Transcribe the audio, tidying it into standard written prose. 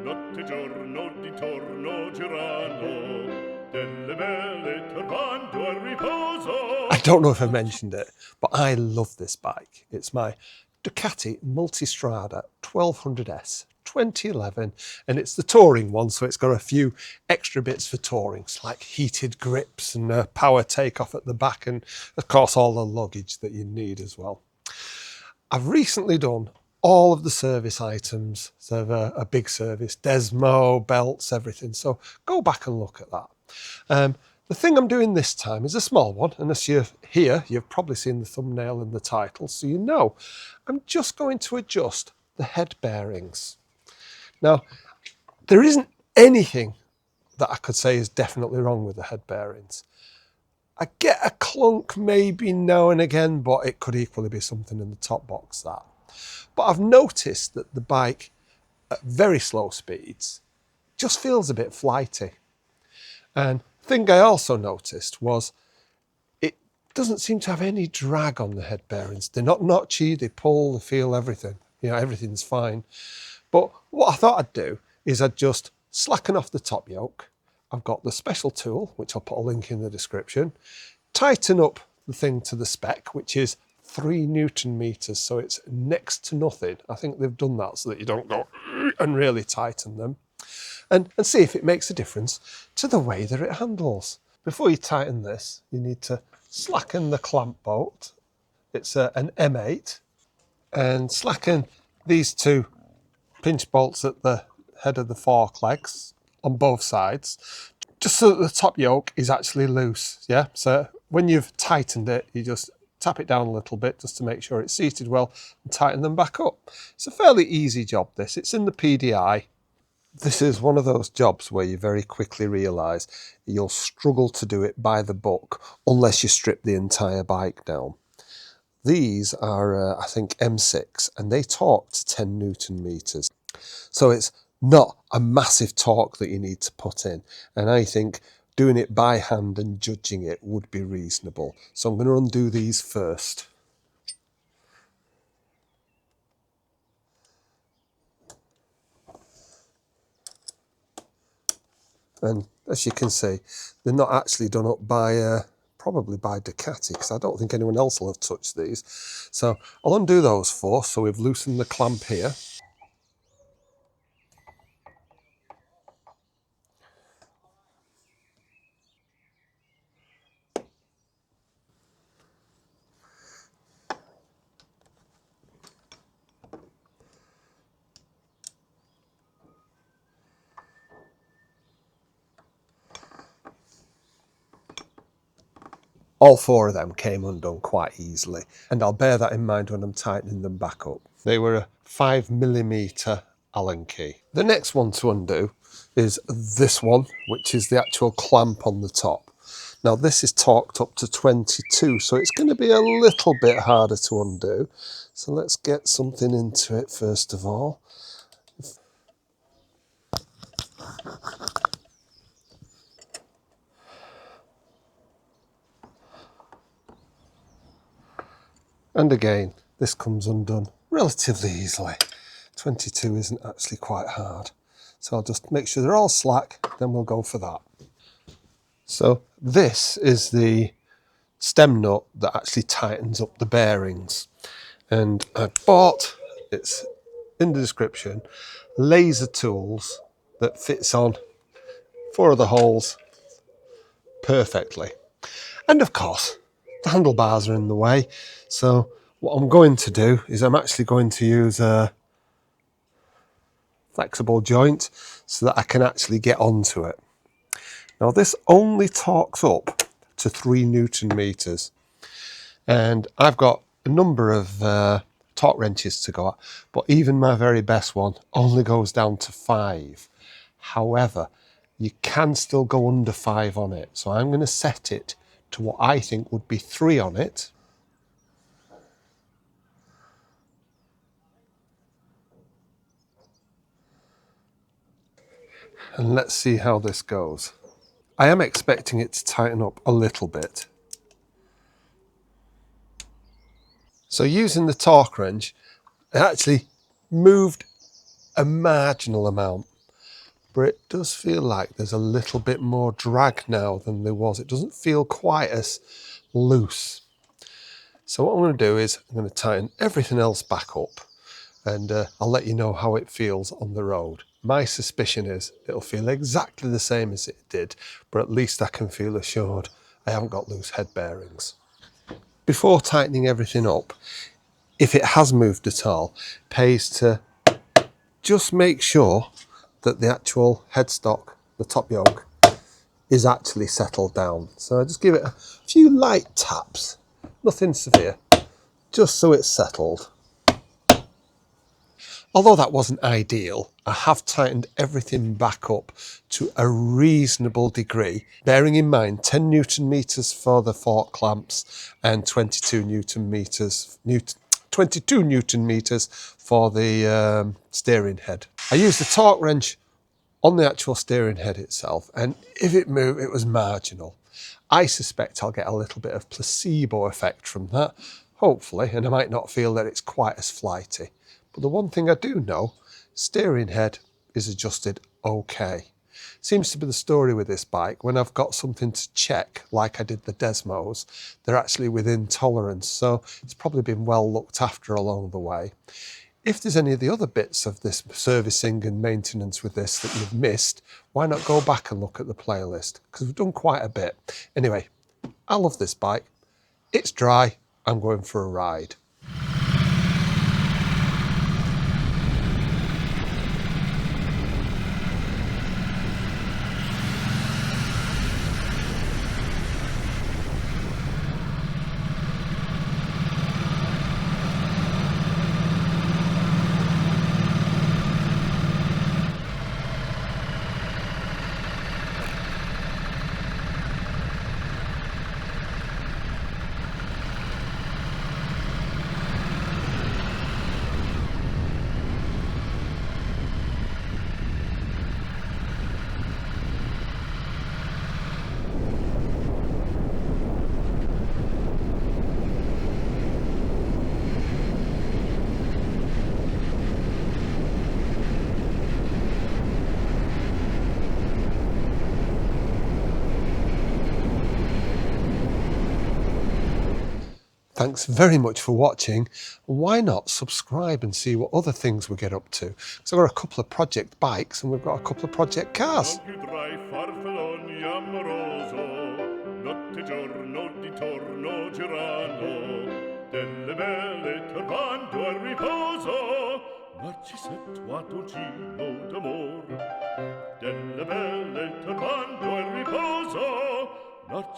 notte giorno d'intorno girano, delle belle turbando al riposo. I don't know if I mentioned it, but I love this bike. It's my Ducati Multistrada 1200S 2011, and it's the touring one, so it's got a few extra bits for touring, like heated grips and a power takeoff at the back, and of course all the luggage that you need as well. I've recently done all of the service items, so a big service, Desmo, belts, everything, so go back and look at that. The thing I'm doing this time is a small one, and as you're here, you've probably seen the thumbnail and the title, so you know I'm just going to adjust the head bearings. Now, there isn't anything that I could say is definitely wrong with the head bearings. I get a clunk maybe now and again, but it could equally be something in the top box that. But I've noticed that the bike at very slow speeds just feels a bit flighty. And the thing I also noticed was it doesn't seem to have any drag on the head bearings. They're not notchy, they pull, they feel everything. You know, everything's fine. But what I thought I'd do is I'd just slacken off the top yoke. I've got the special tool, which I'll put a link in the description. Tighten up the thing to the spec, which is 3 Newton meters, so it's next to nothing. I think they've done that so that you don't go and really tighten them. And see if it makes a difference to the way that it handles. Before you tighten this, you need to slacken the clamp bolt. It's an M8. And slacken these 2 pinch bolts at the head of the fork legs on both sides, just so that the top yoke is actually loose. Yeah, so when you've tightened it, you just tap it down a little bit just to make sure it's seated well and tighten them back up. It's a fairly easy job this. It's in the PDI. This is one of those jobs where you very quickly realise you'll struggle to do it by the book unless you strip the entire bike down. These are, I think, M6, and they torque to 10 Newton meters. So it's not a massive torque that you need to put in. And I think doing it by hand and judging it would be reasonable. So I'm going to undo these first. And as you can see, they're not actually done up by probably by Ducati, because I don't think anyone else will have touched these. So I'll undo those 4. So we've loosened the clamp here. All 4 of them came undone quite easily, and I'll bear that in mind when I'm tightening them back up. They were a 5mm Allen key. The next one to undo is this one, which is the actual clamp on the top. Now this is torqued up to 22, so it's going to be a little bit harder to undo. So let's get something into it first of all. And again, this comes undone relatively easily. 22 isn't actually quite hard. So I'll just make sure they're all slack, then we'll go for that. So this is the stem nut that actually tightens up the bearings. And I bought, it's in the description, laser tools that fits on 4 of the holes perfectly. And of course, the handlebars are in the way. So what I'm going to do is I'm actually going to use a flexible joint so that I can actually get onto it. Now this only torques up to 3 Newton meters. And I've got a number of torque wrenches to go at, but even my very best one only goes down to 5. However, you can still go under 5 on it. So I'm going to set it to what I think would be 3 on it. And let's see how this goes. I am expecting it to tighten up a little bit. So using the torque wrench, it actually moved a marginal amount. but it does feel like there's a little bit more drag now than there was. It doesn't feel quite as loose. So what I'm going to do is I'm going to tighten everything else back up, and I'll let you know how it feels on the road. My suspicion is it'll feel exactly the same as it did, but at least I can feel assured I haven't got loose head bearings. Before tightening everything up, if it has moved at all, it pays to just make sure that the actual headstock, the top yoke, is actually settled down. So I just give it a few light taps, nothing severe, just so it's settled. Although that wasn't ideal, I have tightened everything back up to a reasonable degree, bearing in mind 10 Newton meters for the fork clamps and 22 Newton meters for the steering head. I used the torque wrench on the actual steering head itself, and if it moved, it was marginal. I suspect I'll get a little bit of placebo effect from that, hopefully, and I might not feel that it's quite as flighty. But the one thing I do know, steering head is adjusted okay. Seems to be the story with this bike. When I've got something to check, like I did the Desmos, they're actually within tolerance, so it's probably been well looked after along the way. If there's any of the other bits of this servicing and maintenance with this that you've missed, why not go back and look at the playlist? Because we've done quite a bit. Anyway, I love this bike. It's dry. I'm going for a ride. Thanks very much for watching. Why not subscribe and see what other things we get up to? So we've got a couple of project bikes and we've got a couple of project cars. Non più tra i farfalloni amoroso, notte e giorno di torno girando, delle belle turbando al riposo, Narcisetto Adolcino d'amor, delle belle turbando al riposo, Narcisetto